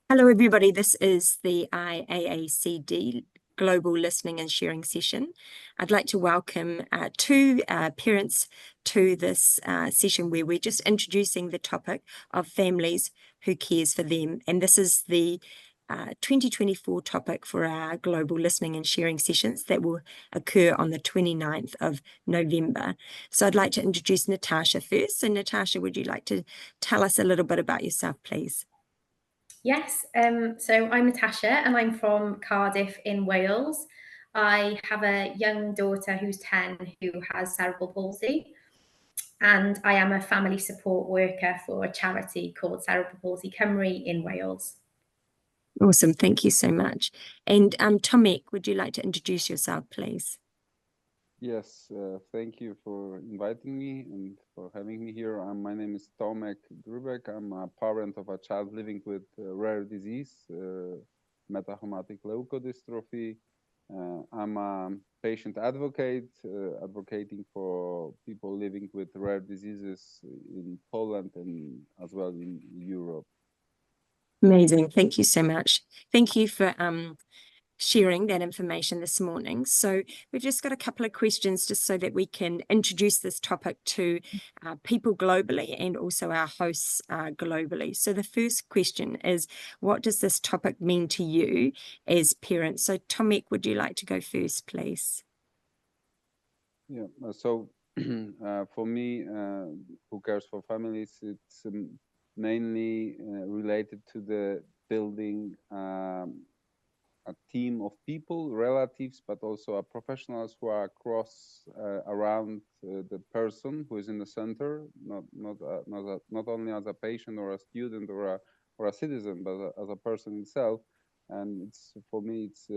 Hello, everybody. This is the IAACD Global Listening and Sharing session. I'd like to welcome two parents to this session where we're just introducing the topic of families who cares for them. And this is the 2024 topic for our Global Listening and Sharing sessions that will occur on the 29th of November. So I'd like to introduce Natasha first. So Natasha, would you like to tell us a little bit about yourself, please? Yes, so I'm Natasha and I'm from Cardiff in Wales. I have a young daughter who's 10 who has cerebral palsy, and I am a family support worker for a charity called Cerebral Palsy Cymru in Wales. Awesome. Thank you so much. And Tomek, would you like to introduce yourself, please? Yes, thank you for inviting me and for having me here. My name is Tomek. I'm a parent of a child living with rare disease, metasomatic leukodystrophy. I'm a patient advocate, advocating for people living with rare diseases in Poland and as well in Europe. Amazing. Thank you so much. Thank you for sharing that information this morning. So we've just got a couple of questions just so that we can introduce this topic to people globally and also our hosts globally. So the first question is, what does this topic mean to you as parents? So Tomek, would you like to go first, please? Yeah, so for me, who cares for families, it's mainly related to the building a team of people, relatives, but also professionals who are across around the person who is in the center, not only as a patient or a student or a citizen, but as a person itself. And it's for me, it's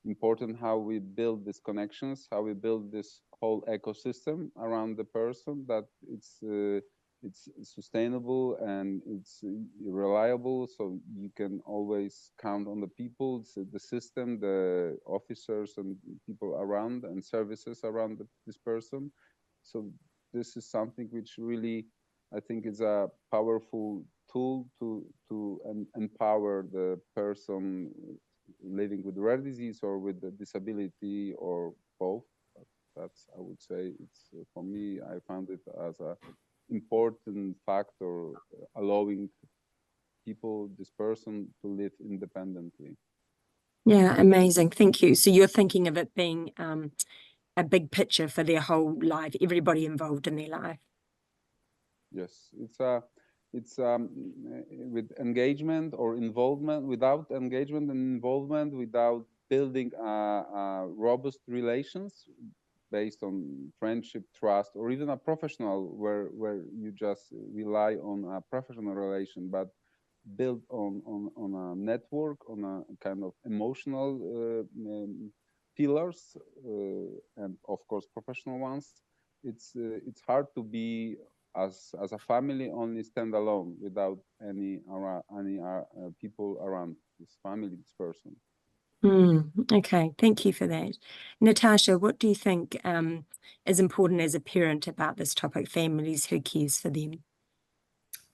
important how we build these connections, how we build this whole ecosystem around the person, that it's sustainable and it's reliable, so you can always count on the people, the system, the officers and people around and services around this person. So this is something which really, I think, is a powerful tool to empower the person living with rare disease or with a disability or both. That's, I would say, it's for me, I found it as a important factor, allowing people, this person, to live independently. Yeah, amazing. Thank you. So you're thinking of it being a big picture for their whole life, everybody involved in their life. Yes, it's with engagement or involvement. Without engagement and involvement, without building robust relations based on friendship, trust, or even a professional where you just rely on a professional relation, but built on a network, on a kind of emotional pillars, and of course professional ones. It's hard to be as a family only stand alone without any people around this family, this person. Okay, thank you for that. Natasha, what do you think is important as a parent about this topic, families who cares for them?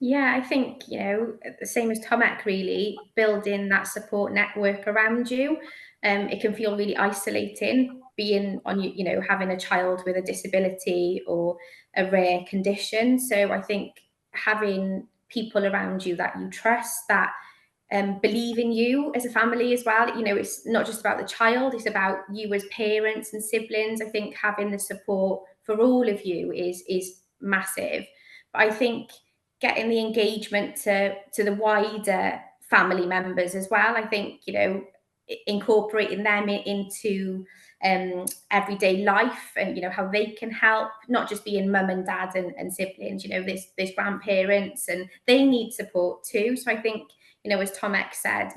Yeah, I think, the same as Tomek, really, building that support network around you. It can feel really isolating being on, having a child with a disability or a rare condition. So I think having people around you that you trust, that believe in you as a family as well. It's not just about the child, it's about you as parents and siblings. I think having the support for all of you is massive. But I think getting the engagement to the wider family members as well. I think, incorporating them into everyday life, and how they can help, not just being mum and dad and siblings. There's grandparents and they need support too. So I think, as Tomek said,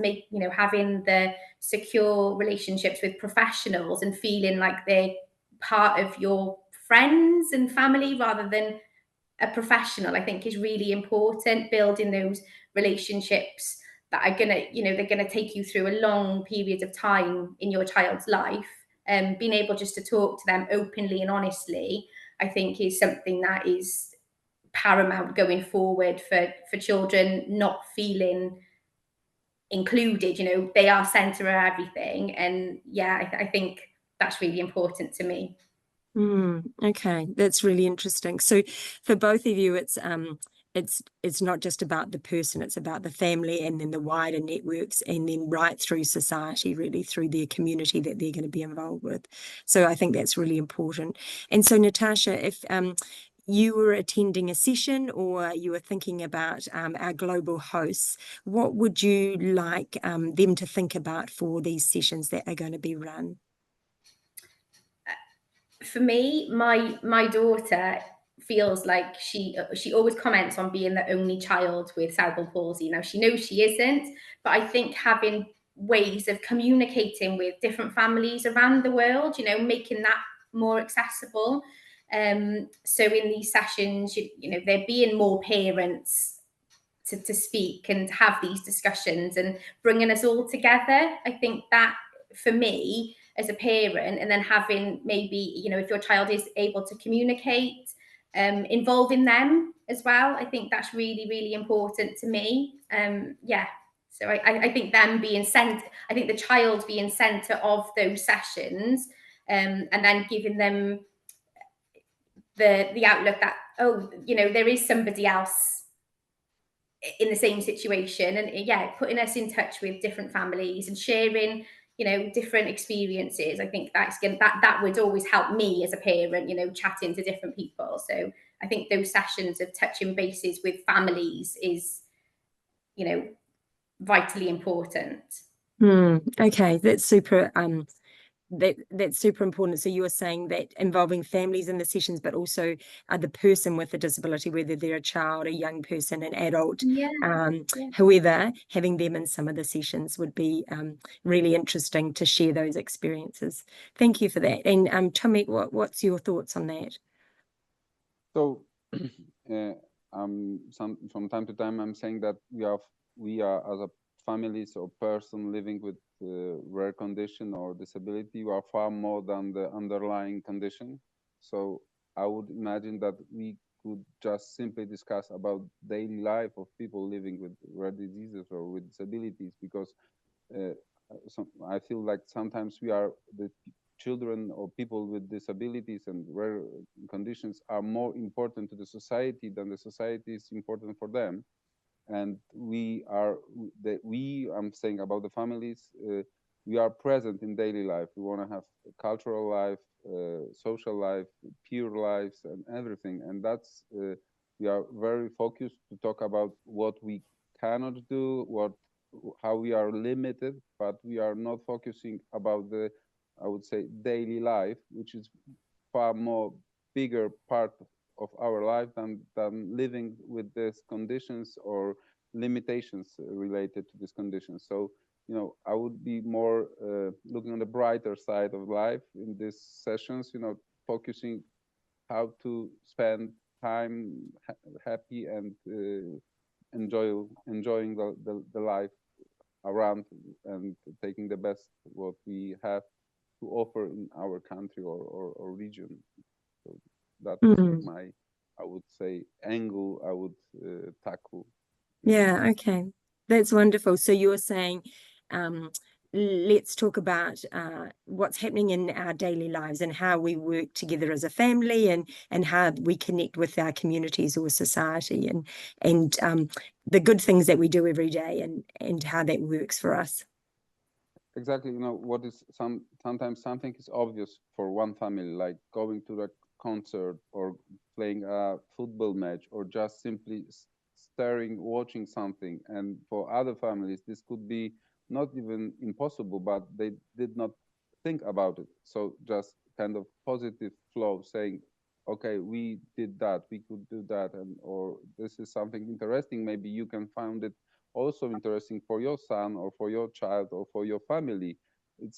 having the secure relationships with professionals and feeling like they're part of your friends and family rather than a professional, I think, is really important. Building those relationships that are they're gonna take you through a long period of time in your child's life, and being able just to talk to them openly and honestly, I think, is something that is paramount going forward for children not feeling included, you know, they are center of everything. And yeah, I think that's really important to me. Okay, that's really interesting. So for both of you, it's not just about the person, it's about the family and then the wider networks and then right through society, really through their community that they're going to be involved with. So I think that's really important. And so Natasha, if you were attending a session or you were thinking about our global hosts, what would you like them to think about for these sessions that are going to be run? For me, my daughter feels like she always comments on being the only child with cerebral palsy. Now she knows she isn't, but I think having ways of communicating with different families around the world, you know, making that more accessible. So in these sessions, you know, there being more parents to speak and have these discussions and bringing us all together. I think that for me as a parent, and then having maybe, you know, if your child is able to communicate, involving them as well, I think that's really, really important to me. Yeah. So I think them being sent, I think the child being center of those sessions, and then giving them the outlook that, oh, you know, there is somebody else in the same situation, and yeah, putting us in touch with different families and sharing, you know, different experiences. I think that's going that would always help me as a parent, you know, chatting to different people. So I think those sessions of touching bases with families is, you know, vitally important. Okay, that's super that's super important. So you were saying that involving families in the sessions, but also the person with a disability, whether they're a child, a young person, an adult, Yeah, yeah. whoever, having them in some of the sessions would be really interesting to share those experiences. Thank you for that. And Tomek, what's your thoughts on that? So, from time to time, I'm saying that we are as a families or person living with rare condition or disability, we are far more than the underlying condition. So I would imagine that we could just simply discuss about daily life of people living with rare diseases or with disabilities, because uh, I feel like sometimes we are the children or people with disabilities and rare conditions are more important to the society than the society is important for them. And I'm saying about the families, we are present in daily life. We want to have cultural life, social life, peer lives, and everything. And that's we are very focused to talk about what we cannot do, how we are limited, but we are not focusing about the, I would say, daily life, which is far more bigger part of our life than living with these conditions or limitations related to these conditions. So, you know, I would be more looking on the brighter side of life in these sessions, you know, focusing how to spend time happy and enjoying the life around and taking the best what we have to offer in our country or region. So that's my, I would say, angle I would tackle. Yeah, okay. That's wonderful. So you're saying, let's talk about what's happening in our daily lives and how we work together as a family and how we connect with our communities or society and the good things that we do every day and how that works for us. Exactly. You know, what is sometimes something is obvious for one family, like going to the concert or playing a football match or just simply staring, watching something. And for other families, this could be not even impossible, but they did not think about it. So just kind of positive flow saying, okay, we did that, we could do that, and or this is something interesting. Maybe you can find it also interesting for your son or for your child or for your family. It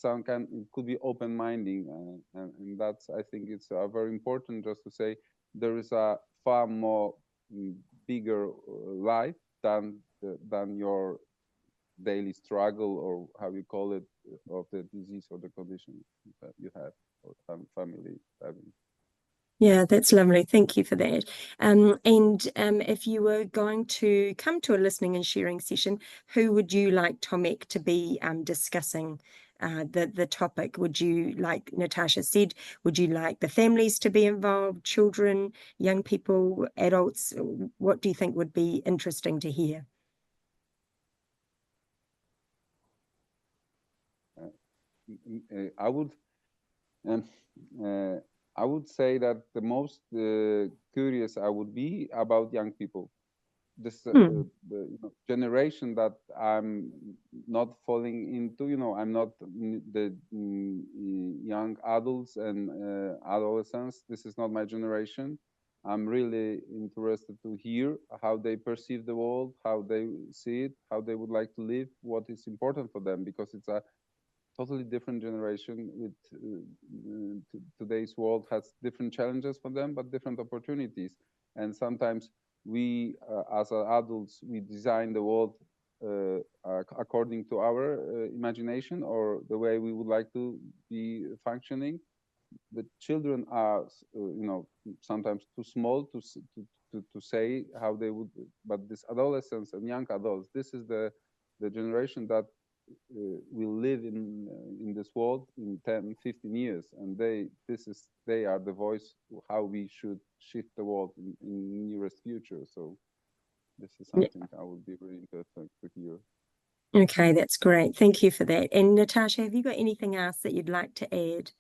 could be open-minded, and that's, I think it's very important just to say there is a far more bigger life than your daily struggle or how you call it of the disease or the condition that you have or family having. Yeah, that's lovely. Thank you for that. And if you were going to come to a listening and sharing session, who would you like Tomek to be discussing the topic? Would you, like Natasha said, would you like the families to be involved, children, young people, adults? What do you think would be interesting to hear? I would um, I would say that the most curious I would be about young people. This generation that I'm not falling into. I'm not the young adults and adolescents. This is not my generation. I'm really interested to hear how they perceive the world, how they see it, how they would like to live, what is important for them, because it's a totally different generation. With today's world has different challenges for them, but different opportunities. And sometimes we, as adults, we design the world according to our imagination or the way we would like to be functioning. The children are, sometimes too small to say how they would. But this adolescents and young adults, this is the generation that will live in this world in 10, 15 years, and they are the voice how we should shift the world in nearest future. So this is something I would be really interested to hear. Okay, that's great. Thank you for that. And Natasha, have you got anything else that you'd like to add?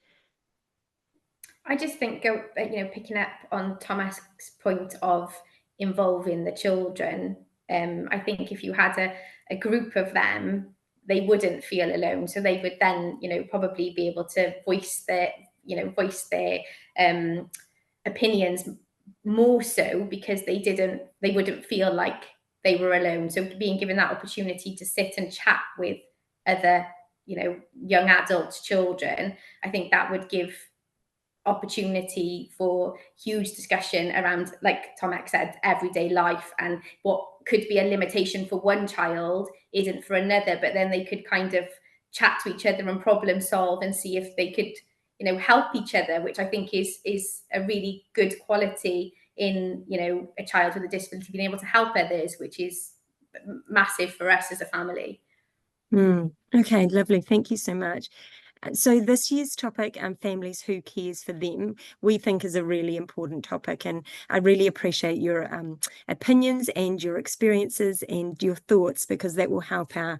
I just think picking up on Thomas's point of involving the children. I think if you had a group of them, they wouldn't feel alone. So they would then, probably be able to voice their opinions more so, because they wouldn't feel like they were alone. So being given that opportunity to sit and chat with other, young adults, children, I think that would give opportunity for huge discussion around, like Tomek said, everyday life, and what could be a limitation for one child isn't for another, but then they could kind of chat to each other and problem solve and see if they could, help each other, which I think is a really good quality in, a child with a disability, being able to help others, which is massive for us as a family. Okay, lovely. Thank you so much. So this year's topic, families, who cares for them, we think is a really important topic, and I really appreciate your opinions and your experiences and your thoughts, because that will help our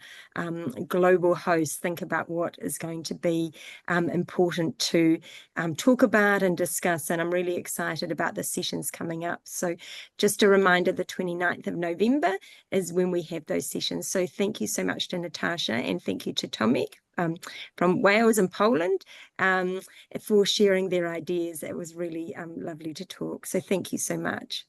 global hosts think about what is going to be important to talk about and discuss. And I'm really excited about the sessions coming up. So just a reminder, the 29th of November is when we have those sessions. So thank you so much to Natasha, and thank you to Tomek from Wales and Poland for sharing their ideas. It was really lovely to talk. So thank you so much.